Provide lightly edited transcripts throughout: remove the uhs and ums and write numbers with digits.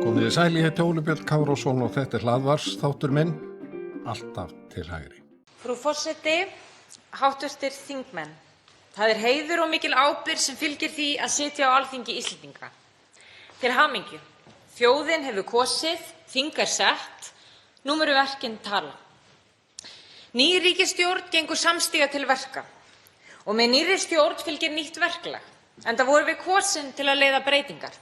Komiði sæl, ég heiti Óli Björn Kárason og þetta hlaðvars þáttur minn, alltaf til hægri. Frú forseti, háttvirtir þingmenn, það er heiður og mikil ábyrgð sem fylgir því að sitja á Alþingi Íslendinga. Til hamingju, þjóðin hefur kosið, þing er sett, nú munu verkin tala. Ný ríkisstjórn gengur samstiga til verka og með nýrri stjórn fylgir nýtt verklag, enda vorum við kosin til að leiða breytingar.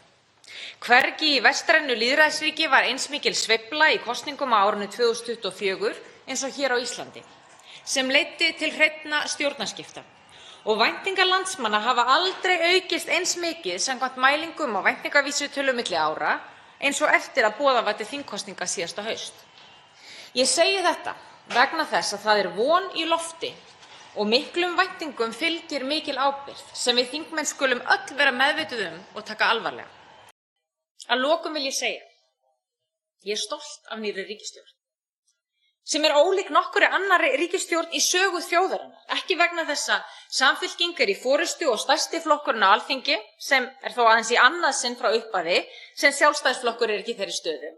Hvergi í vestrænu lýðræðisríki var eins mikil sveifla í kosningum á árinu 2024 eins og hér á Íslandi, sem leiddi til hreinna stjórnarskipta. Og væntingar landsmanna hafa aldrei aukist eins mikið samkvæmt mælingum á væntingavísitölu milli ára eins og eftir að boðað var til þingkosninga síðasta haust. Ég segi þetta vegna þess að það er von í lofti og miklum væntingum fylgir mikil ábyrgð sem við þingmenn skulum öll vera meðvituð og taka alvarlega. Að lokum vil ég segja, ég er stolt af nýrri ríkisstjórn, sem er ólík nokkurri annarri ríkisstjórn í sögu þjóðarinnar, ekki vegna þess að Samfylking er í forystu og stærsti flokkurinn á Alþingi, sem er þó aðeins í annað sinn frá upphafi, sem Sjálfstæðisflokkur er ekki í þeirri stöðu,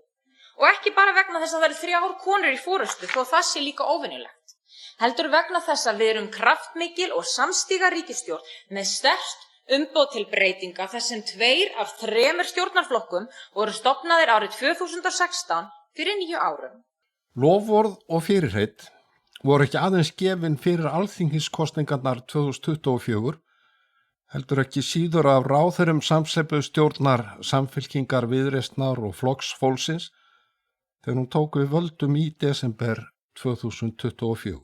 og ekki bara vegna þess að það eru 3 konur í forystu, þó það sé líka óvenjulegt, heldur vegna þess að við erum kraftmikil og samstíga ríkisstjórn með sterkt umboð til breytinga þar sem 2 af 3 stjórnarflokkum voru stofnaðir árið 2016 fyrir 9 árum. Loforð og fyrirheit voru ekki aðeins gefin fyrir alþingiskosningarnar 2024, heldur ekki síður af ráðherrum samstöðu stjórnar Samfylkingar, Viðreisnar og Flokks fólksins þegar hún tók við völdum í desember 2024.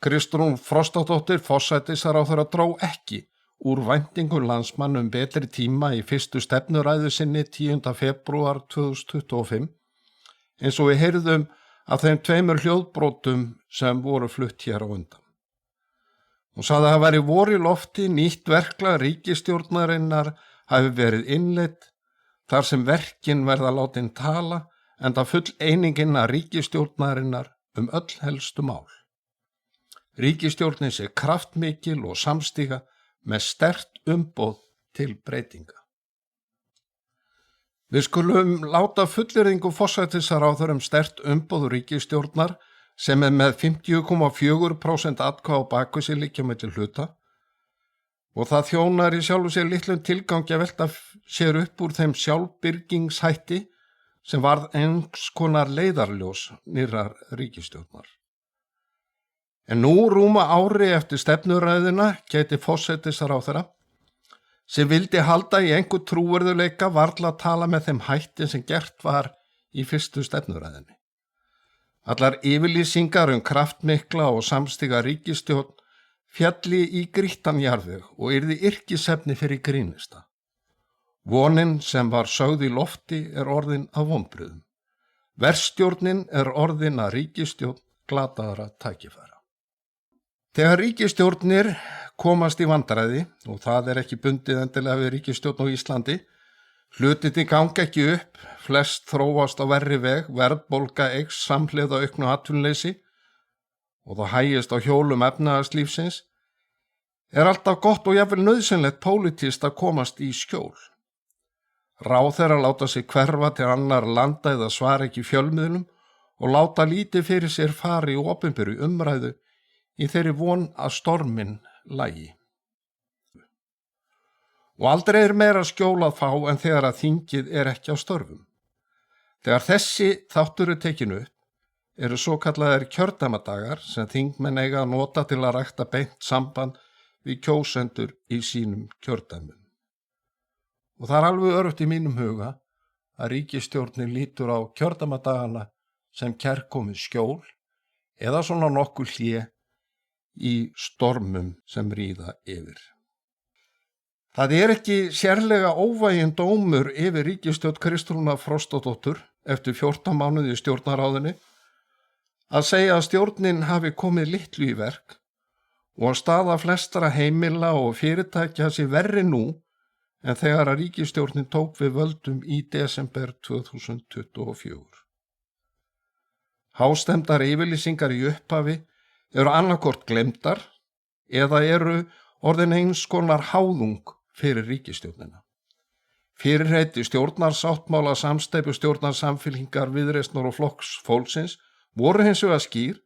Kristrún Frostadóttir, forsætisráðherra, dró ekki úr væntingum landsmanna betri tíma í fyrstu stefnuræðu sinni 10. febrúar 2025, eins og við heyrðum af þeim 2 hljóðbrotum sem voru flutt hér á undan. Hún sagði að það væri vor í lofti, nýtt verklag ríkisstjórnarinnar hafi verið innleitt, þar sem verkin verða látin tala, enda full einingin að ríkisstjórnarinnar öll helstu mál. Ríkisstjórnin sé kraftmikil og samstíga með sterkt umboð til breytinga. Við skulum láta fullyrðingu forsætisráðherra sterkt umboð ríkisstjórnar sem er með 50,4% atkvæða á bakvið sig liggja milli hluta og það þjónar í sjálfu sér litlum tilgangi að velta sér upp úr þeim sjálfbirgingshætti sem varð eins konar leiðarljós nýrrar ríkisstjórnar. En nú rúma ári eftir stefnuræðuna gæti forsætisráðherra sem vildi halda í einhver trúverðuleika varla að tala með þeim hætti sem gert var í fyrstu stefnuræðinni. Allar yfirlýsingar kraftmikla og samstíga ríkisstjórn fjalli í grýttan jarðveg og yrði yrkisefni fyrir grínista. Vonin sem var sögð í lofti er orðin að vonbrigðum. Verstjórnin er orðin að ríkisstjórn glataðra tækifæra. Þegar ríkisstjórnir komast í vandræði, og það er ekki bundið endilega við ríkisstjórn á Íslandi, hlutirnir ganga ekki upp, flest þróast á verri veg, verðbólga eykst samhliða auknu atvinnuleysi og það hægist á hjólum efnahagslífsins, er alltaf gott og jafnvel nauðsynlegt pólitískt að komast í skjól. Ráðherrar láta sig hverfa til annar landa eða svara ekki fjölmiðlum og láta lítið fyrir sér fari í opinberu umræðu í þeirri von að storminn lægi. Og aldrei er meira skjól að fá en þegar að þingið er ekki á störfum. Þegar þessi þáttur er tekin upp, eru svo kallaðir kjördæmadagar sem þingmenn eiga að nota til að rækta beint samband við kjósendur í sínum kjördæmum. Og það er alveg öruggt í mínum huga að ríkisstjórnin lítur á kjördæmadagana sem kærkomið skjól eða svona nokkuð hlé í stormum sem ríða yfir. Það er ekki sérlega óvæginn dómur yfir ríkisstjórn Kristrúnar Frostadóttur eftir 14 mánuði í stjórnarráðinu að segja að stjórnin hafi komið litlu í verk og að staða flestara heimila og fyrirtækja sé verri nú en þegar að ríkisstjórnin tók við völdum í desember 2024. Hástemdar yfirlýsingar í upphafi eru annarkort glemdar eða eru orðin eins konar háðung fyrir ríkisstjórnina. Fyrirheiti stjórnarsáttmála samsteypu stjórnarsamfylkingar Viðreisnar og Flokks fólksins voru hins vegar skýr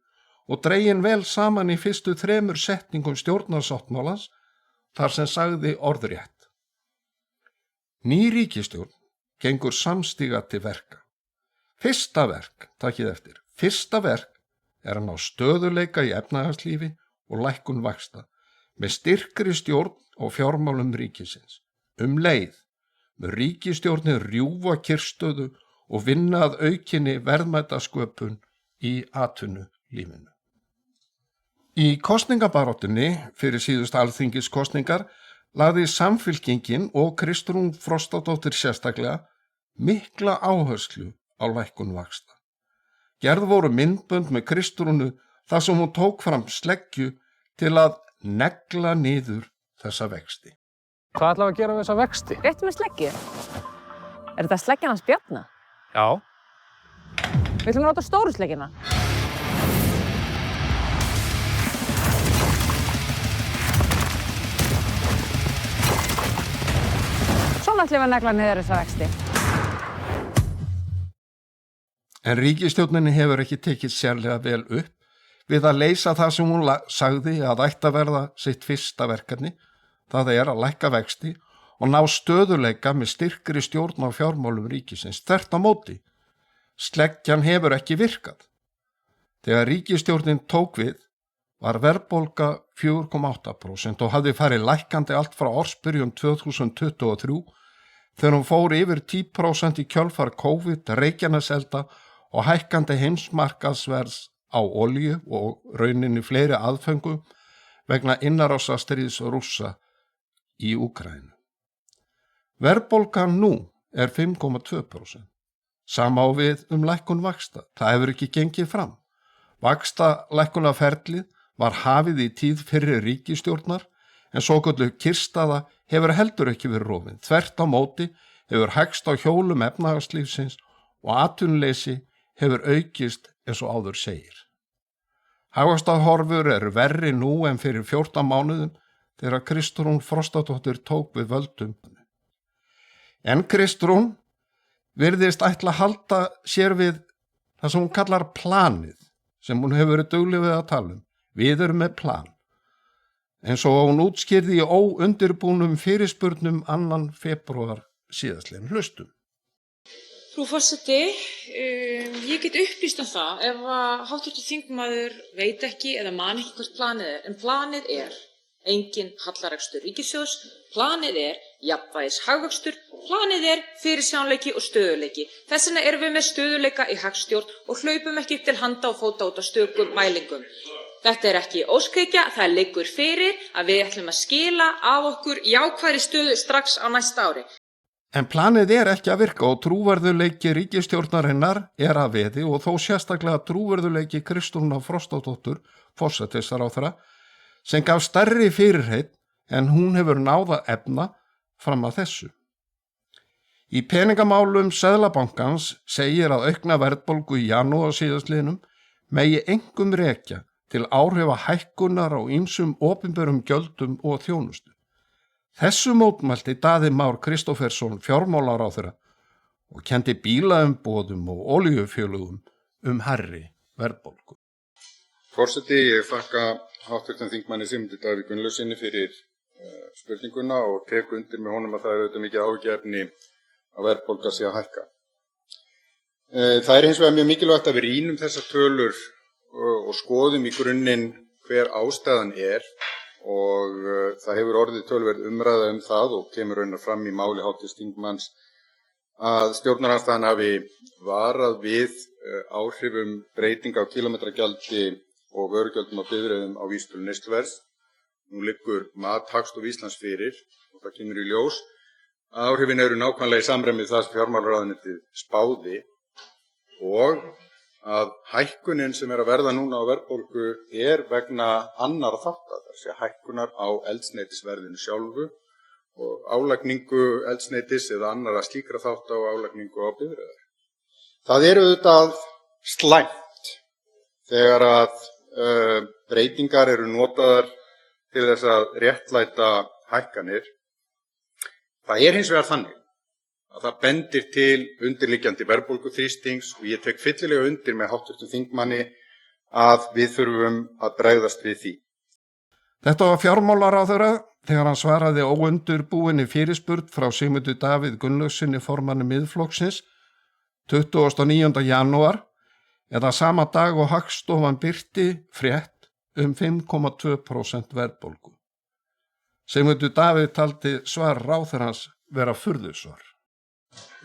og dregin vel saman í fyrstu 3 setningum stjórnarsáttmálans þar sem sagði orðrétt. Ný ríkisstjórn gengur samstíga til verka. Fyrsta verk, takið eftir, fyrsta verk er að ná stöðuleika í efnahagslífi og lækkun vaxta með styrkri stjórn og fjármálum ríkisins. Leið með ríkisstjórnin rjúfa kyrrstöðu og vinna að aukinni verðmætasköpun í atvinnulífinu. Í kosningabaráttunni fyrir síðust alþingiskosningar lagði Samfylkingin og Kristrún Frostadóttir sérstaklega mikla áherslu á lækkun vaxta. Gerð voru myndbönd með Kristrúnu þar sem hún tók fram sleggju til að negla niður þessa vexti. Hvað ætlaðu að gera við þessa vexti? Réttu með sleggju. Er þetta sleggjan hans Bjarna? Já. Við ætlum að nota stóru sleggjuna. Svona ætlum við að negla niður þessa vexti. En ríkisstjórninni hefur ekki tekið sérlega vel upp við að leysa það sem hún sagði að ætti að verða sitt fyrsta verkefni, það er að lækka vexti og ná stöðuleika með styrkri stjórn á fjármálum ríkisins. Þvert á móti, sleggjan hefur ekki virkað. Þegar ríkisstjórnin tók við var verðbólga 4,8% og hafði farið lækkandi allt frá ársbyrjun 2023 þegar hún fór yfir 10% í kjölfar COVID, Reykjaneselda og hækkandi heimsmarkaðsverðs á olíu og rauninni fleiri aðföngum vegna innárásarstríðs Rússa í Úkraínu. Verðbólgan nú er 5,2%. Sama á við lækkun vaxta. Það hefur ekki gengið fram. Vaxtalækkunarferlið var hafið í tíð fyrri ríkisstjórnar en svokölluð kyrrstaða hefur heldur ekki verið rofin. Þvert á móti hefur hægst á hjólum efnahagslífsins og atvinnuleysi hefur aukist eins og áður segir. Hagvaxtarhorfur eru verri nú en fyrir 14 mánuðum þegar Kristrún Frostadóttir tók við völdum. En Kristrún virðist ætla að halda sér við það sem hún kallar planið, sem hún hefur verið dugleg við að tala um. Við erum með plan. En svo hún útskýrði í óundirbúnum fyrirspurnum 2. febrúar síðastliðinn. Hlustum. Frú forseti, ég get upplýst það ef að hv. þingmaður veit ekki eða man ekki hvert planið er. En planið er engin hallarekstur ríkissjóðs, planið er jafnvægis hagvöxtur, planið er fyrirsjáanleiki og stöðuleiki. Þess vegna erum við með stöðuleika í hagstjórn og hlaupum ekki upp til handa og fóta út á stökum mælingum. Þetta er ekki óskhyggja, það liggur fyrir að við ætlum að skila af okkur jákvæðri stöðu strax á næsta ári. En planið er ekki að virka og trúverðuleiki ríkisstjórnarinnar er að veði og þó sérstaklega trúverðuleiki Kristrúnar Frostadóttur, forsætisráðherra, sem gaf stærri fyrirheit en hún hefur náð að efna fram að þessu. Í peningamálum Seðlabankans segir að aukna verðbólgu í janúar síðastliðnum megi einkum rekja til áhrifa hækkunar á ýmsum opinberum gjöldum og þjónustu. Þessu mótmælti Daði Már Kristófersson fjármálaráðherra og kenndi bílaumboðum og olíufélögum hærri verðbólgu. Forseti, ég þakka hv. þingmanni Sigmundi Davíð Gunnlaugssyni fyrir spurninguna og tek undir með honum að það er auðvitað mikið áhyggjuefni að verðbólga sé að hækka. Það er hins vegar mjög mikilvægt að við rýnum þessar tölur og skoðum í grunninn hver ástæðan er og það hefur orðið töluverð umræða það og kemur raunar fram í máli hv. þingmanns að stjórnarandstaðan hafi varað við áhrifum breytinga á kílómetragjaldi og vörugjöldum á bifreiðum á vísitölu neysluverðs. Nú liggur mat Hagstofu Íslands fyrir og það kemur í ljós. Áhrifin eru nákvæmlega í samræmi við það sem fjármálaráðuneytið spáði og að hækkunin sem að verða núna á verðbólgu vegna annarra þátta, þess að hækkunar á eldsneytisverðinu sjálfu og álagningu eldsneytis eða annarra slíkra þátta og álagningu á bifreiðar. Það auðvitað slæmt þegar að breytingar eru notaðar til þess að réttlæta hækkanir. Það hins vegar þannig að það bendir til undirliggjandi verðbólguþrýstings og ég tek fyllilega undir með hv. þingmanni að við þurfum að bregðast við því. Þetta var fjármálaráðherra þegar hann svaraði óundirbúinni fyrirspurn frá Sigmundi Davíð Gunnlaugssyni formanni Miðflokksins 29. janúar eða sama dag og Hagstofan birti frétt 5,2% verðbólgu. Sigmundur Davíð taldi svar ráðherrans vera furðusvar.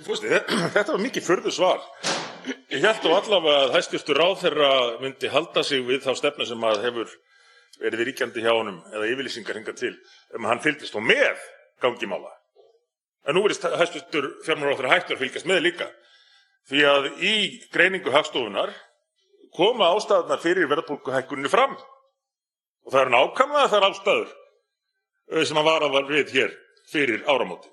Þetta var mikið furðusvar. Ég hélt á allavega að hæstvirtur ráðherra myndi halda sig við þá stefnu sem að hefur verið ríkjandi hjá honum eða yfirlýsingar hingað til hann fylgdist þó með gangi mála. En nú virðist hæstvirtur fjármálaráðherra hættur að fylgjast með líka því að í greiningu Hagstofunnar koma ástæðurnar fyrir verðbólguhækkuninni fram og það eru nákvæmlega þær ástæður sem að vara við hér fyrir áramótin.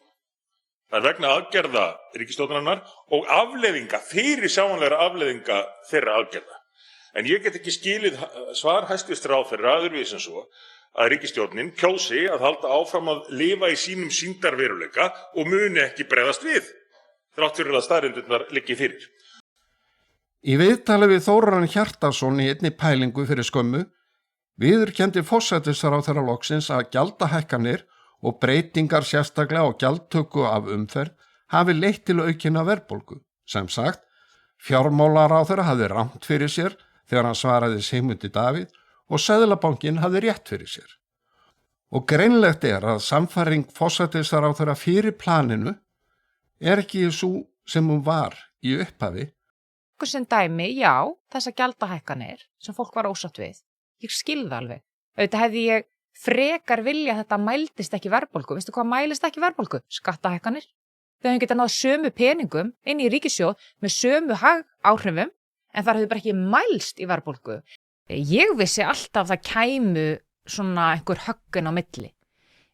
Það vegna aðgerða ríkisstjórnarinnar og afleiðinga, fyrirsjáanlegra afleiðinga þeirra aðgerða. En ég get ekki skilið svar hæstvirts ráðherra öðruvísi en svo að ríkisstjórnin kjósi að halda áfram að lifa í sínum sýndarveruleika og muni ekki bregðast við, þrátt fyrir að staðreyndirnar liggi fyrir. Í viðtali við Þórarin Hjartarson í einni pælingu fyrir skömmu viðurkenndi forsætisráðherra loksins að gjaldahækkanir og breytingar sérstaklega á gjaldtöku af umferð hafi leitt til aukinna verðbólgu. Sem sagt, fjármálaráðherra hafði rangt fyrir sér þegar hann svaraði Sigmundi Davíð og Seðlabankinn hafði rétt fyrir sér. Og greinlegt að sannfæring forsætisráðherra fyrir planinu ekki svo sem hún var í upphafi. Sem dæmi, já, þessar gjaldahækkanir sem fólk var ósátt við. Ég skilði alveg. Auðvitað hefði ég frekar vilja að þetta mældist ekki verðbólgu. Veistu hvað mælist ekki verðbólgu? Skattahækkanir. Þau hefði getað náð sömu peningum inn í ríkissjóð með sömu áhrifum en það hefði bara ekki mælst í verðbólgu. Ég vissi alltaf að það kæmu svona einhver höggun á milli.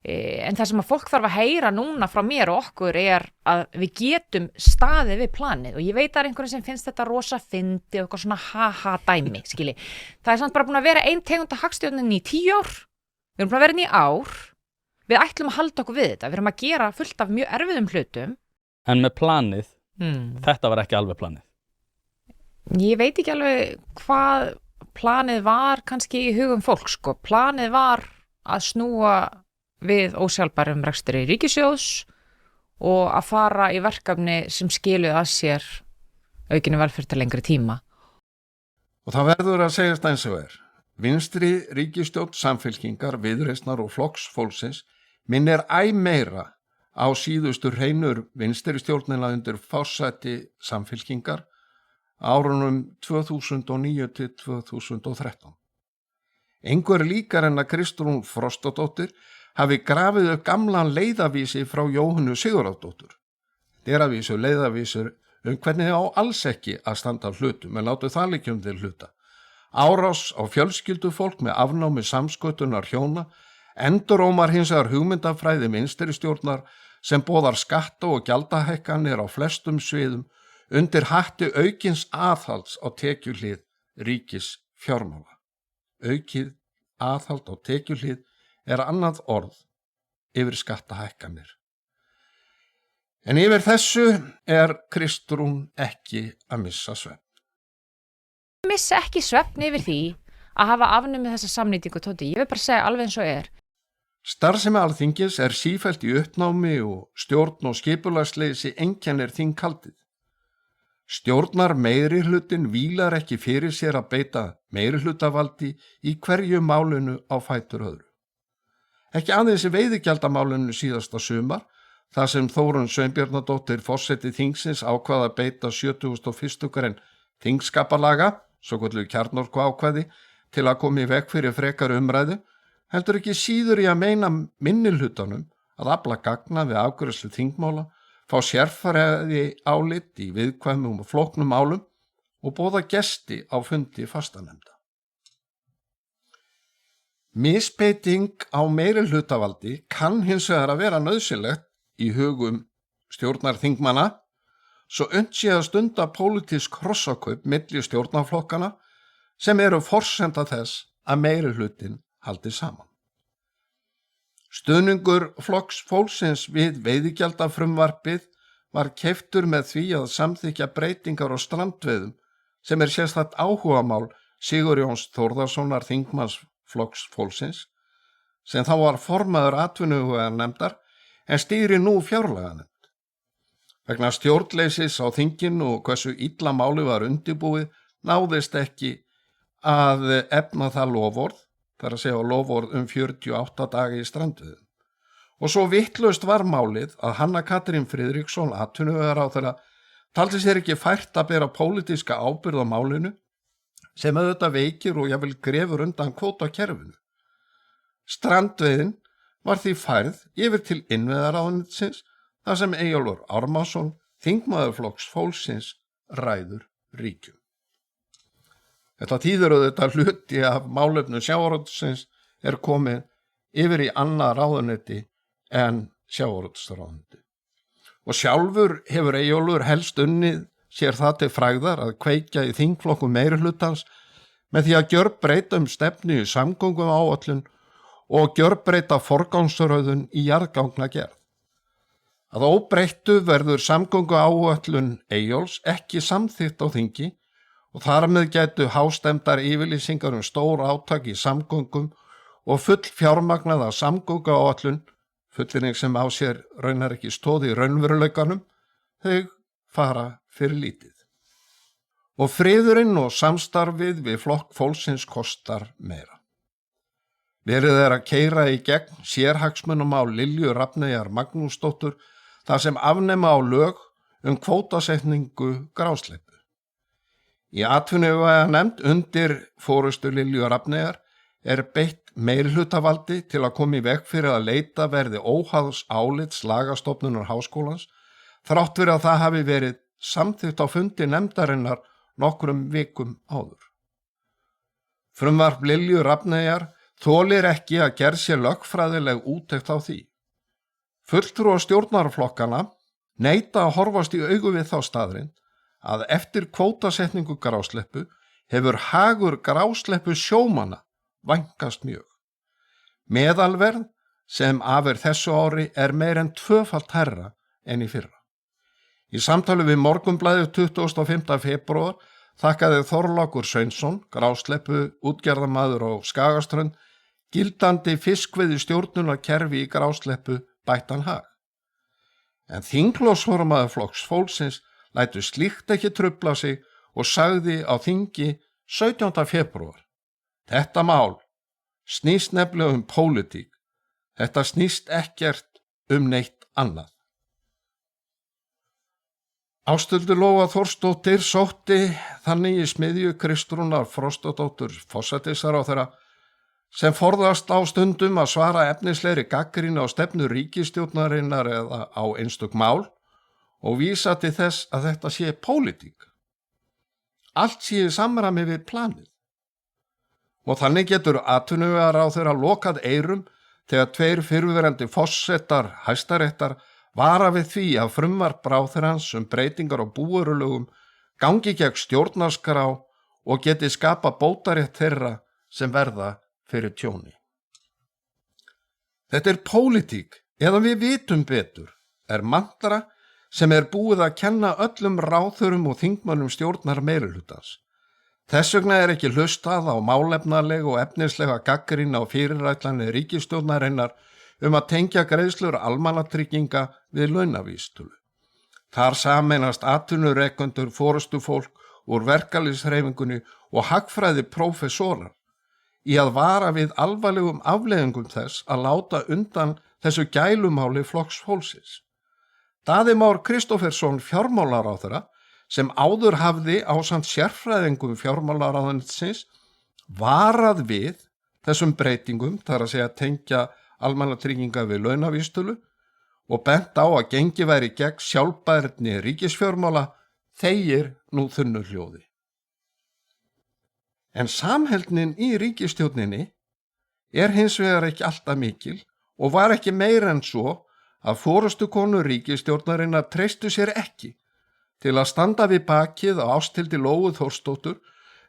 En það sem að fólk þarf að heyra núna frá mér og okkur að við getum staðið við planið og ég veit að einhverjum sem finnst þetta rosa fyndi og eitthvað svona ha-ha dæmi, skilji. Það samt bara búin að vera ein tegund af hagstjórnin í 10 ár. Við erum búin að vera inn í ár. Við ætlum að halda okkur við þetta. Við erum að gera fullt af mjög erfiðum hlutum. En með planið, þetta var ekki alveg planið. Ég veit ekki alveg hvað planið var kannski í hugum fólk, sko. Planið var að snúa við ósjálfbærum rekstri ríkissjóðs og að fara í verkefni sem skiluðu að sér aukinni velferð til lengri tíma. Og það verður að segjast eins og Vinstri ríkisstjórn Samfylkingar, Viðreisnar og Flokks fólksins minnir æ meira á síðustu hreinur vinstri stjórnina undir forsæti Samfylkingar árunum 2009 til 2013. Engu líkar en að Kristrún Frostadóttir hafi grafið upp gamlan leiðavísi frá Jóhönnu Sigurðardóttur. Þeirra leiðavísur hvernig á alls ekki að standa hlutum, en látu það líkjum til hluta. Árás á fjölskyldufólk með afnámi samskötunar hjóna endurómar hins vegar hugmyndafræði vinstri stjórnar sem boðar skatta og gjaldahækkanir á flestum sviðum undir hatti aukins aðhalds á tekjuhlið ríkis fjármála. Aukið aðhald á tekjuhlið annað orð yfir skattahækkanir. En yfir þessu Kristrún ekki að missa svefn. Missa ekki svefn yfir því að hafa afnumið þessa samnýtingu, Tóti. Ég vil bara segja alveg eins og Starfsemi Alþingis sífellt í uppnámi og stjórn og skipulagsleysi einkennir þinghaldið. Stjórnar meirihlutin vílar ekki fyrir sér að beita meirihlutavaldi í hverju málinu á fætur öðru. Ekki aðeins í veiðigjaldamálinu síðasta sumar, þar sem Þórunn Sveinbjarnardóttir forseti þingsins ákvað að beita 71. grein þingskapalaga, svokölluðu kjarnorkuákvæði, til að koma í veg fyrir frekari umræðu, heldur ekki síður í að meina minnihlutanum að afla gagna við afgreiðslu þingmála, fá sérfræði álit í viðkvæmum og flóknum málum og boða gesti á fundi fastanefnda. Misbeiting á meirihlutavaldi kann hins vegar að vera nauðsynlegt í hugum stjórnarþingmanna svo unnt sé að stunda pólitísk hrossakaup milli stjórnarflokkana sem eru forsenda þess að meirihlutin haldi saman. Stuðningur Flokks fólksins við veiðigjaldafrumvarpið var keyptur með því að samþykkja breytingar á strandveiðum sem sérstakt áhugamál Sigurjóns Þórðarsonar þingmanns Flokks fólksins sem þá var formaður atvinnuveganefndar en stýri nú fjárlaganefnd. Vegna stjórnleysis á þinginu og hversu illa máli var undirbúið náðist ekki að efna það loforð, þar að segja loforð 48 daga í strandveiðum. Og svo vitlaust var málið að Hanna Katrín Friðriksson, atvinnuvegaráðherra, taldi sér ekki fært að bera pólitíska ábyrgð á málinu sem auðvitað veikir og jafnvel grefur undan kvótakerfinu. Strandveiðin var því færð yfir til innviðaráðuneytisins þar sem Eyjólfur Ármannsson, þingmaður Flokks fólksins, ræður ríkjum. Þetta þýðir auðvitað hluti af málefnum sjávarútvegsins komið yfir í annað ráðuneyti en sjávarútvegsráðuneyti. Og sjálfur hefur Eyjólfur helst unnið sér það til frægðar að kveikja í þingflokkum meirihlutans með því að gjörbreyta stefnu í samgönguáætlun og gjörbreyta forgangsröðun í jarðgangagerð. Að óbreyttu verður samgönguáætlun Eyjóls ekki samþykkt á þingi og þar með gætu hástemmdar yfirlýsingar stór átak í samgöngum og full fjármagnaða samgönguáætlun, fullyrðing sem á sér raunar ekki stóð í raunveruleikanum, þau fara fyrir lítið. Og friðurinn og samstarfið við Flokk fólksins kostar meira. Verið að keyra í gegn sérhagsmunum á Lilju Rafneyjar Magnúsdóttur þar sem afnema á lög kvótasetningu grásleppu. Í atvinnuveganefnd undir forystu Lilju Rafneyjar beitt meirihlutavaldi til að koma í veg fyrir að leita verði óháðs álits lagastofnunar háskólans þrátt fyrir að það hafi verið samþykkt á fundi nefndarinnar nokkrum vikum áður. Frumvarp Lilju Rafneyjar þolir ekki að gerð sér lögfræðileg úttekt á því. Fulltrúar stjórnarflokkana neita að horfast í augu við þá staðrind að eftir kvótasetningu grásleppu hefur hagur grásleppu sjómanna vænkast mjög. Meðalverð sem af þessu ári meir en tvöfalt hærra en í fyrra. Í samtali við Morgunblaðið 25. febrúar þakkaði Þorlákur Sveinsson, grásleppu útgerðarmaður á Skagaströnd, gildandi fiskveiði stjórnunarkerfi í grásleppu bættan hag. En þinglósformaður Flokks fólksins lætu slíkt ekki trufla sig og sagði á þingi 17. febrúar: Þetta mál snýst nefnilega pólitík. Þetta snýst ekkert neitt annað. Ásthildur Lóa Þórsdóttir sótti þannig í smiðju Kristrúnar Frostadóttur forsætisráðherra sem forðast á stundum að svara efnislegri gagnrýni á stefnu ríkisstjórnarinnar eða á einstök mál og vísa til þess að þetta sé pólitík. Allt sé í samræmi við planið. Og þannig getur atvinnuvegaráðherra lokað eyrum þegar 2 fyrrverandi forsetar Hæstaréttar vara við því að frumvarp ráðherrans breytingar á búvörulögum gangi gegn stjórnarskrá og geti skapa bótarétt þeirra sem verða fyrir tjóni. Þetta pólitík eða við vitum betur mantra sem búið að kenna öllum ráðherrum og þingmönnum stjórnar meirihlutans. Þess vegna ekki hlustað á málefnaleg og efnislega gagnrýni á fyrirætlanir ríkisstjórnarinnar að tengja greiðslur almannatrygginga við launavísitölu. Þar sameinast atvinnurekendur, forystufólk úr verkalýðshreyfingunni og hagfræði prófessorar í að vara við alvarlegum afleiðingum þess að láta undan þessu gælumáli Flokks fólksins. Daði Már Kristófersson fjármálaráðherra sem áður hafði ásamt sérfræðingum fjármálaráðuneytisins varað við þessum breytingum, þar að segja tengja almannatrygginga við launavísitölu og bent á að gengi væri gegn sjálfbærni ríkisfjármála, þegir nú þunnu hljóði. En samheldnin í ríkisstjórninni hins vegar ekki alltaf mikil og var ekki meira en svo að forystukonur ríkisstjórnarinnar treystu sér ekki til að standa við bakið á Ásthildi Lóu Þórsdóttur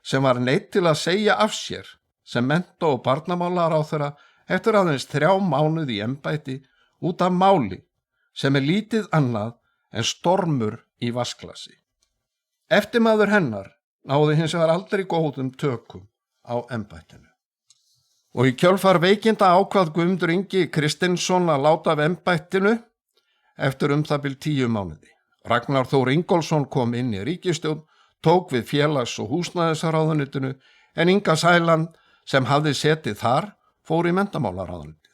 sem var neydd til að segja af sér sem mennta- og barnamálaráðherra eftir aðeins 3 mánuði í embætti út af máli sem lítið annað en stormur í vatnsglasi. Eftirmaður hennar náði hins vegar aldrei góðum tökum á embættinu. Og í kjölfar veikinda ákvað Guðmundur Ingi Kristinsson að láta af embættinu eftir það bil 10 mánuði. Ragnar Þór Ingólfsson kom inn í ríkisstjórn, tók við félags- og húsnæðisráðuneytinu en Inga Sæland sem hafði setið þar fór í menntamálaráðuneytið.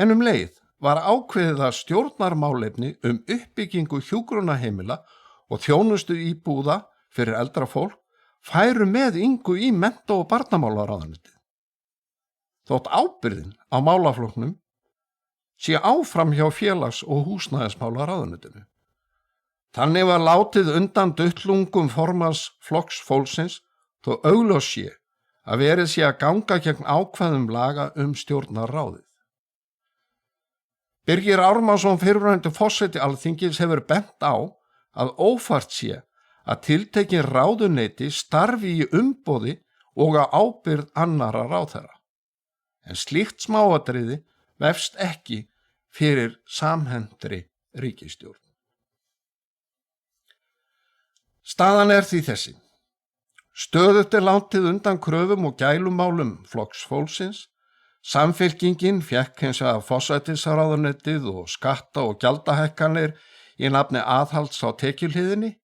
En leið var ákveðið að stjórnarmálefni uppbyggingu hjúkrunarheimila og þjónustu íbúða fyrir eldra fólk færu með Ingu í mennta- og barnamálaráðuneytið. Þótt ábyrgðin á málaflokknum sé áfram hjá félags- og húsnæðismálaráðuneytinu. Þannig var látið undan duttlungum formanns Flokks fólksins þó augljós sé að verið sé að ganga gegn ákvæðum laga stjórnarráðið. Birgir Ármannsson fyrrverandi forseti Alþingis hefur bent á að ófært sé að tiltekin ráðuneyti starfi í umboði og á ábyrgð annarra ráðherra. En slíkt smáatriði vefst ekki fyrir samhentri ríkisstjórn. Staðan því þessi. Stöðugt látið undan kröfum og gælumálum Flokks fólksins. Samfylkingin fékk hins vegar forsætisráðuneytið og skatta- og gjaldahækkanir í nafni aðhalds á tekjuhliðinni.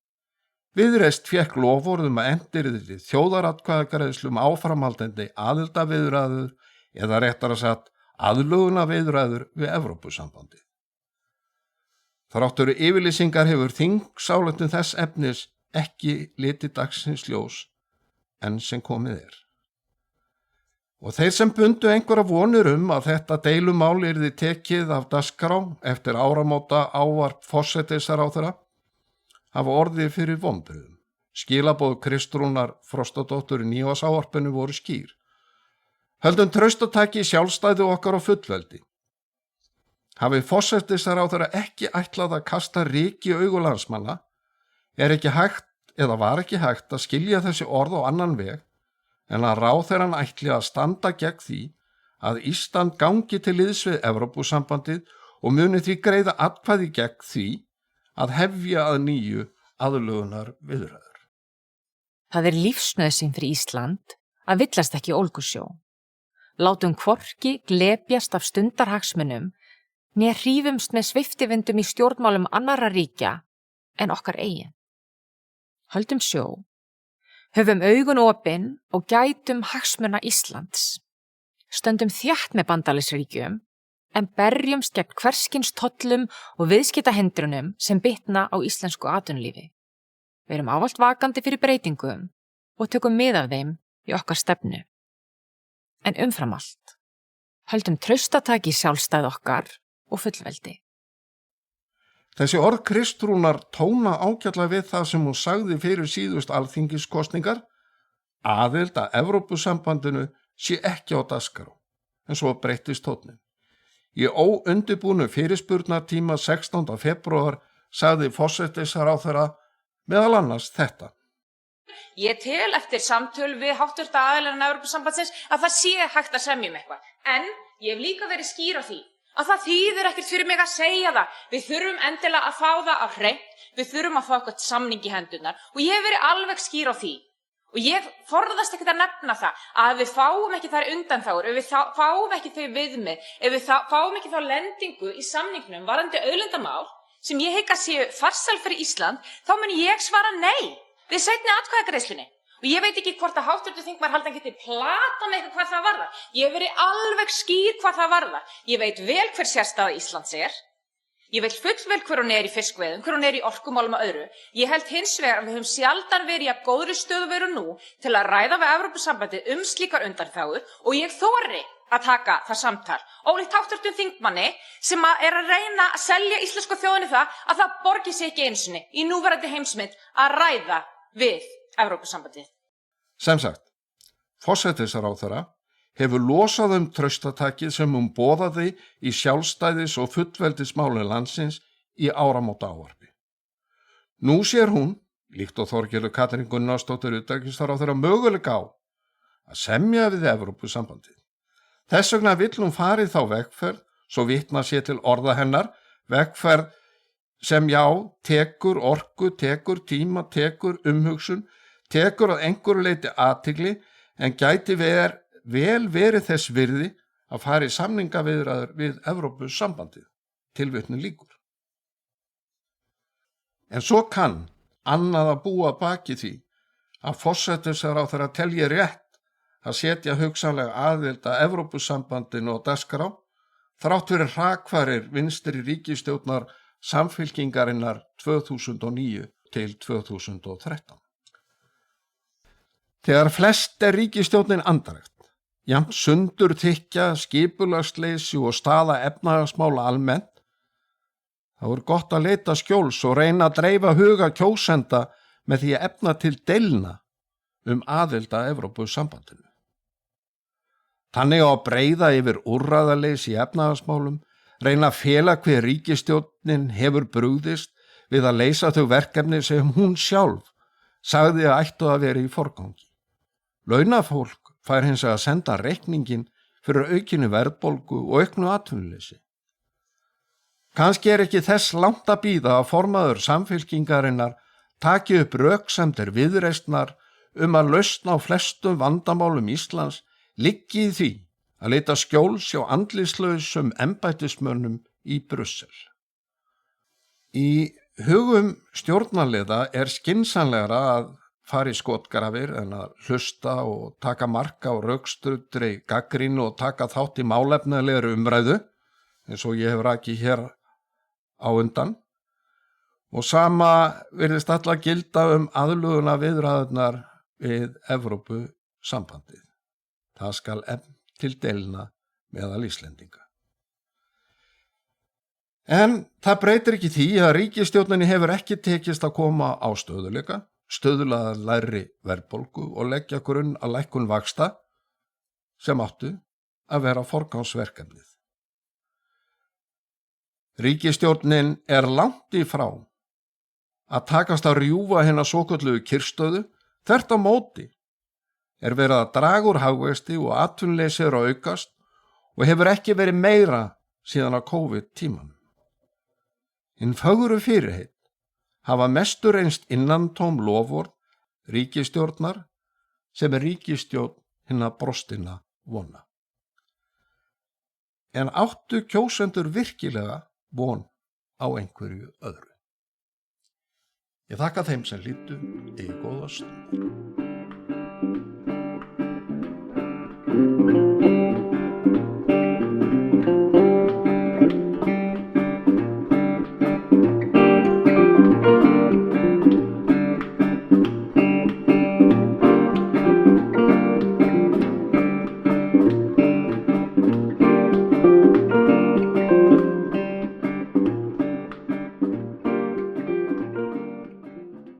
Viðreist fékk loforðum að enduryrði þjóðaratkvæðagreiðslum áframhaldandi aðildarviðræður eða réttara sagt aðlögunarviðræður við Evrópusambandið. Þráttur yfirlýsingar hefur þingsályktun þess efnis ekki litið dagsins ljós enn sem komið Og þeir sem bundu einhverja vonir að þetta deilumál yrði tekið af dagskrá eftir áramóta ávarp forsætisráðherra hafa orðið fyrir vonbrigðum. Skilaboð Kristrúnar Frostadóttur í nýávarsávarpinu voru skýr. Höldum traustataki sjálfstæði okkar á fullveldi. Hafi forsætisráðherra ekki ætlað að kasta ryki í augu landsmanna, ekki hægt eða var ekki hægt að skilja þessi orð á annan veg en að ráðherrann ætli að standa gegn því að Ísland gangi til liðs við Evrópusambandið og muni því greiða atkvæði gegn því að hefja að nýju aðlögunar viðræður. Það lífsnauðsyn fyrir Ísland að villast ekki í ólgusjó. Látum hvorki glepjast af stundarhagsmunum né hrífumst með sviftivindum í stjórnmálum annarra ríkja en okkar eigin. Höldum sjó, höfum augun opin og gætum hagsmuna Íslands. Stöndum þétt með bandalagsríkjum en berjumst gegn hverskins tollum og viðskiptahindrunum sem bitna á íslensku atvinnulífi. Verum ávallt vakandi fyrir breytingum og tökum mið af þeim í okkar stefnu. En umfram allt, höldum traustataki í sjálfstæð okkar og fullveldi. Þessi orð Kristrúnar tóna ágætlega við það sem hún sagði fyrir síðust alþingiskosningar, aðild að Evrópusambandinu sé ekki á dagskrá, en svo breyttist tónninn. Í óundirbúnu fyrirspurnartíma 16. febrúar sagði forsætisráðherra meðal annars þetta. Ég tel eftir samtöl við háttvirta aðilar Evrópusambandsins að það sé hægt að semja eitthvað. En ég hef líka verið skýr á því að það þýðir ekkert fyrir mig að segja það. Við þurfum endilega að fá það á hreint, við þurfum að fá eitthvað samning í hendurnar og ég hef verið alveg skýr á því. Og ég forðast ekkert að nefna það að við fáum ekki þær undanþágur, ef við fáum ekki þau viðmið, ef við fáum ekki þá lendingu í samningnum varðandi auðlindamál sem ég hygg að séu farsæl fyrir Ísland, þá mun ég svara nei við seinni atkvæðagreiðslunni. Og ég veit ekki hvort að háttvirtur þingmaður haldi að geti plata með eitthvað hvað það varðar. Ég hef verið alveg skýr hvað það varðar. Ég veit vel hver sérstaða Íslands Ég veit fullvel hver hún í fiskveiðum, hver hún í orkumálum og öðru. Ég held hins vegar að við höfum sjaldan verið í góðri stöðu veru nú til að ræða við Evrópusambandið slíkar undanþágur og ég þori að taka það samtal. Ólíkt háttvirtum þingmanni sem að reyna að selja íslensku þjóðinni það að það borgi sig ekki einu sinni í núverandi heimsmynd að ræða við Evrópusambandið. Sem sagt, forsætisráðherra, hefur losað traustatakið sem hún boðaði í sjálfstæðis- og fullveldismáli landsins í áramóta ávarpi. Nú sér hún, líkt og Þorgerður Katrín Gunnarsdóttir utanríkisráðherra, möguleika á að semja við Evrópusambandið. Þess vegna vill hún farið þá vegferð, svo vitna sé til orða hennar, vegferð sem tekur orku, tekur tíma, tekur umhugsun, tekur að einhverju leyti athygli, en gæti vel verið þess virði að fara í samningaviðræður við Evrópusambandið. Tilvitnun lýkur. En svo kann annað að búa baki því að forsætisráðherra telji rétt að setja hugsanlega aðild að Evrópusambandinu á dagskrá, þrátt fyrir hrakfarir vinstri ríkisstjórnar Samfylkingarinnar 2009 til 2013. Þegar flest ríkisstjórnin andrækt, jafnt sundurþykkja, skipulagsleysi og staða efnahagsmála almennt, þá gott að leita skjóls og reyna að dreifa huga kjósenda með því að efna til deilna aðild að Evrópusambandinu. Þannig á að breiða yfir úrræðaleysi í efnahagsmálum, reyna að fela hver ríkisstjórnin hefur brugðist við að leysa þau verkefni sem hún sjálf sagði að ættu að vera í forgangi. Launafólk fær hins vegar að senda reikningin fyrir aukinni verðbólgu og auknu atvinnuleysi. Kannski ekki þess langt að bíða að formaður Samfylkingarinnar taki upp röksemdir Viðreisnar að lausn á flestum vandamálum Íslands liggi í því að leita skjóls hjá andlitslausum embættismönnum í Brussel. Í hugum stjórnarliða skynsamlegra að fara í skotgrafir en að hlusta og taka mark á rökstuddri gagnrýni og taka þátt í málefnalegri umræðu, eins og ég hef rakið hér á undan, og sama virðist alla gilda aðlöguna viðræðurnar við Evrópusambandið. Það skal efnt til deilna meðal Íslendinga. En það breytir ekki því að ríkisstjórninni hefur ekki tekist að koma á stöðuleika, stuðla að lægri verðbólgu og leggja grunn að lækkun vaxta sem áttu að vera forgangsverkefnið. Ríkisstjórnin langt í frá að takast að rjúfa hina svokölluðu kyrrstöðu, þvert á móti verið að draga úr hagvexti og atvinnuleysi að aukast og hefur ekki verið meira síðan á COVID-tímanum. Hinn fögru fyrirheit hafa mestu reynst innantóm loforð ríkisstjórnar sem ríkisstjórn hinna brostinna vona. En áttu kjósendur virkilega von á einhverju öðru? Ég þakka þeim sem hlýddu í góða stund.